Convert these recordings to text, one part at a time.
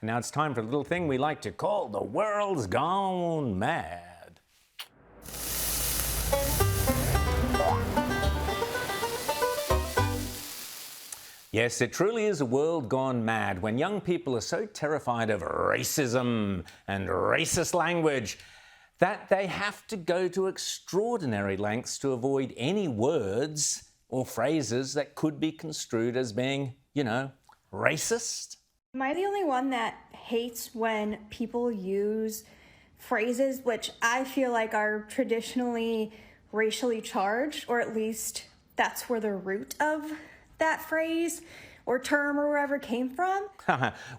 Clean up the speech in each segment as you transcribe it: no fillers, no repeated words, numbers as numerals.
Now it's time for a little thing we like to call The World's Gone Mad. Yes, it truly is a world gone mad when young people are so terrified of racism and racist language that they have to go to extraordinary lengths to avoid any words or phrases that could be construed as being, racist. Am I the only one that hates when people use phrases which I feel like are traditionally racially charged, or at least that's where the root of that phrase or term or wherever came from?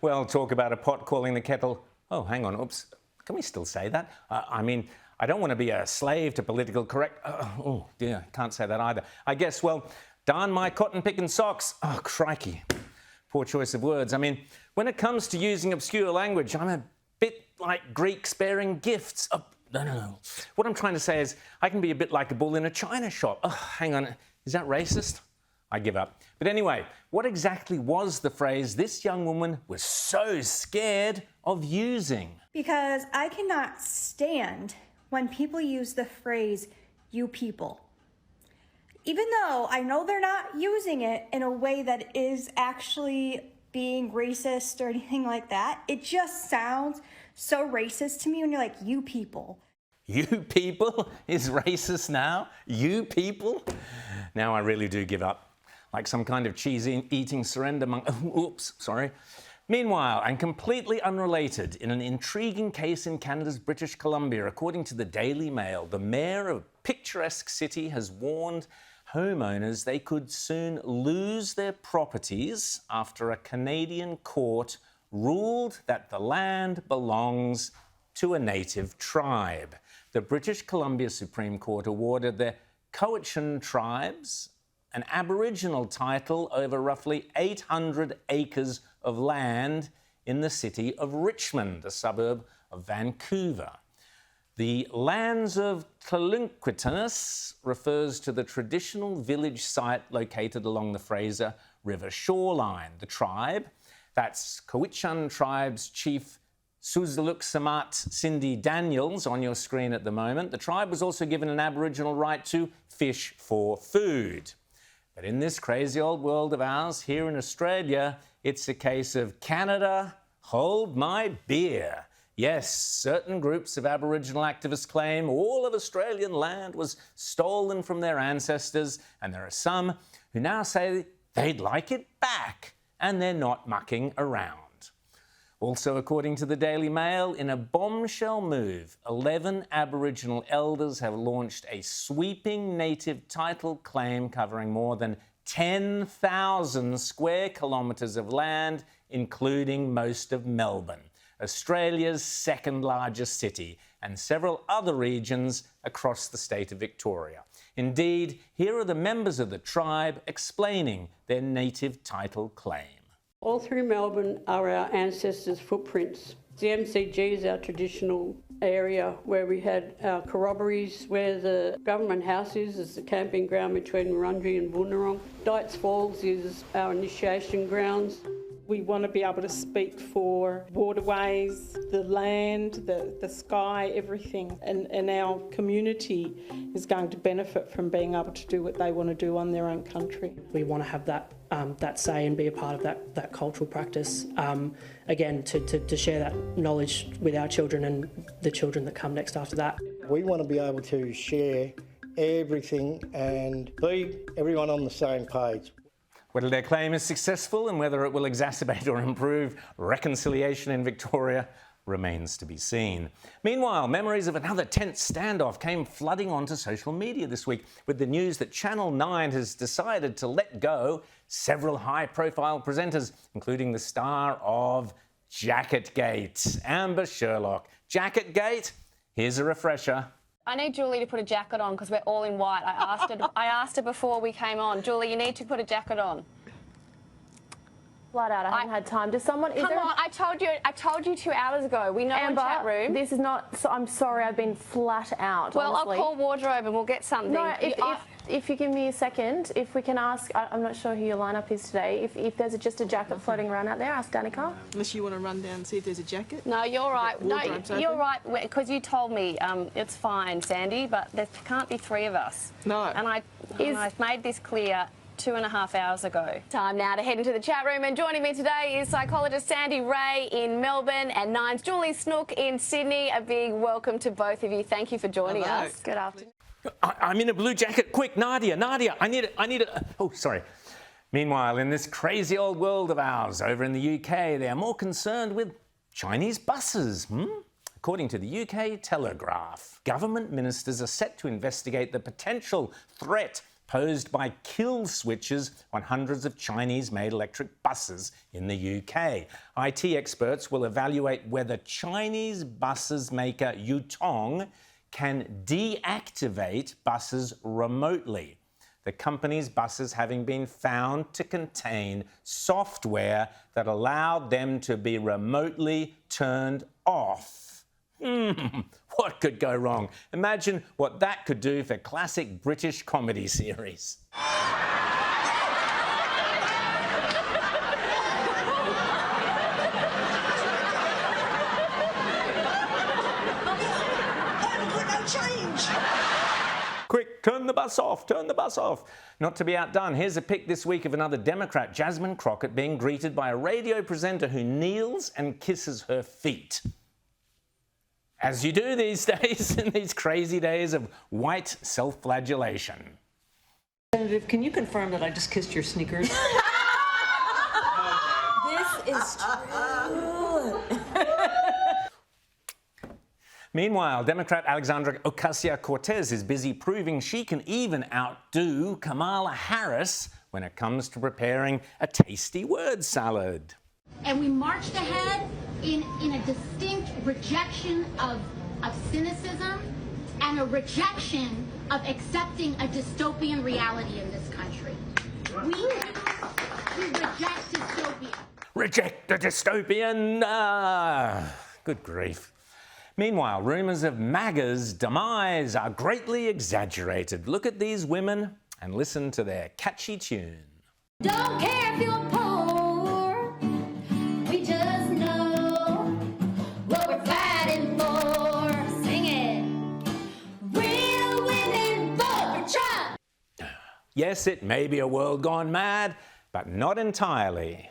Well, talk about a pot calling the kettle. Oh, hang on, oops. Can we still say that? I don't want to be a slave to political correct... oh, dear, can't say that either. I guess, darn my cotton-picking socks. Oh, crikey. Poor choice of words. When it comes to using obscure language, I'm a bit like Greeks bearing gifts. Oh, no. What I'm trying to say is I can be a bit like a bull in a china shop. Oh, hang on. Is that racist? I give up. But anyway, what exactly was the phrase this young woman was so scared of using? Because I cannot stand when people use the phrase, you people. Even though I know they're not using it in a way that is actually being racist or anything like that, it just sounds so racist to me when you're like, you people. You people is racist now? You people? Now I really do give up. Like some kind of cheese-eating surrender oops, sorry. Meanwhile, and completely unrelated, in an intriguing case in Canada's British Columbia, according to the Daily Mail, the mayor of a picturesque city has warned homeowners they could soon lose their properties after a Canadian court ruled that the land belongs to a native tribe. The British Columbia Supreme Court awarded the Cowichan tribes an Aboriginal title over roughly 800 acres of land in the city of Richmond, a suburb of Vancouver. The lands of Tlaloquetanus refers to the traditional village site located along the Fraser River shoreline. The tribe, that's Cowichan tribe's chief Suzaluk Samat Cindy Daniels on your screen at the moment. The tribe was also given an Aboriginal right to fish for food. But in this crazy old world of ours, here in Australia, it's a case of Canada, hold my beer. Yes, certain groups of Aboriginal activists claim all of Australian land was stolen from their ancestors, and there are some who now say they'd like it back, and they're not mucking around. Also, according to the Daily Mail, in a bombshell move, 11 Aboriginal elders have launched a sweeping native title claim covering more than 10,000 square kilometres of land, including most of Melbourne, Australia's second largest city, and several other regions across the state of Victoria. Indeed, here are the members of the tribe explaining their native title claim. All through Melbourne are our ancestors' footprints. The MCG is our traditional area where we had our corroborees, where the government house is the camping ground between Wurundjeri and Boonwurrung. Dights Falls is our initiation grounds. We want to be able to speak for waterways, the land, the sky, everything. And our community is going to benefit from being able to do what they want to do on their own country. We want to have that say and be a part of that cultural practice. Again, to share that knowledge with our children and the children that come next after that. We want to be able to share everything and be everyone on the same page. Whether their claim is successful and whether it will exacerbate or improve reconciliation in Victoria remains to be seen. Meanwhile, memories of another tense standoff came flooding onto social media this week with the news that Channel 9 has decided to let go several high-profile presenters, including the star of Jacketgate, Amber Sherlock. Jacketgate? Here's a refresher. I need Julie to put a jacket on because we're all in white. I asked her before we came on. Julie, you need to put a jacket on. Flat out, I haven't had time. Does someone... Come on, I told you 2 hours ago. We know in Amber, chat room. this is not... So I'm sorry, I've been flat out, Well, honestly. I'll call wardrobe and we'll get something. No, if you give me a second, if we can ask... I'm not sure who your lineup is today. If there's just a jacket floating around out there, ask Danica. Unless you want to run down and see if there's a jacket. No, you're right. No, Wardrobe's you're open. right, because you told me it's fine, Sandy, but there can't be 3 of us. No. And I've made this clear 2.5 hours ago. Time now to head into the chat room, and joining me today is psychologist Sandy Ray in Melbourne and Nine's Julie Snook in Sydney. A big welcome to both of you. Thank you for joining us. Good afternoon. I'm in a blue jacket. Quick, Nadia, I need it. Oh, sorry. Meanwhile, in this crazy old world of ours, over in the UK, they are more concerned with Chinese buses. According to the UK Telegraph, government ministers are set to investigate the potential threat posed by kill switches on hundreds of Chinese-made electric buses in the UK. IT experts will evaluate whether Chinese buses maker Yutong can deactivate buses remotely. The company's buses having been found to contain software that allowed them to be remotely turned off. What could go wrong? Imagine what that could do for classic British comedy series. Quick, turn the bus off, turn the bus off. Not to be outdone, here's a pic this week of another Democrat, Jasmine Crockett, being greeted by a radio presenter who kneels and kisses her feet. As you do these days, in these crazy days of white self-flagellation. Representative, can you confirm that I just kissed your sneakers? This is true. Meanwhile, Democrat Alexandria Ocasio-Cortez is busy proving she can even outdo Kamala Harris when it comes to preparing a tasty word salad. And we marched ahead in a distinct rejection of cynicism and a rejection of accepting a dystopian reality in this country. We reject dystopia. Reject the dystopian! Good grief. Meanwhile, rumours of MAGA's demise are greatly exaggerated. Look at these women and listen to their catchy tune. Don't care if you're poor, we just know what we're fighting for. Sing it. Real women vote for Trump. Yes, it may be a world gone mad, but not entirely.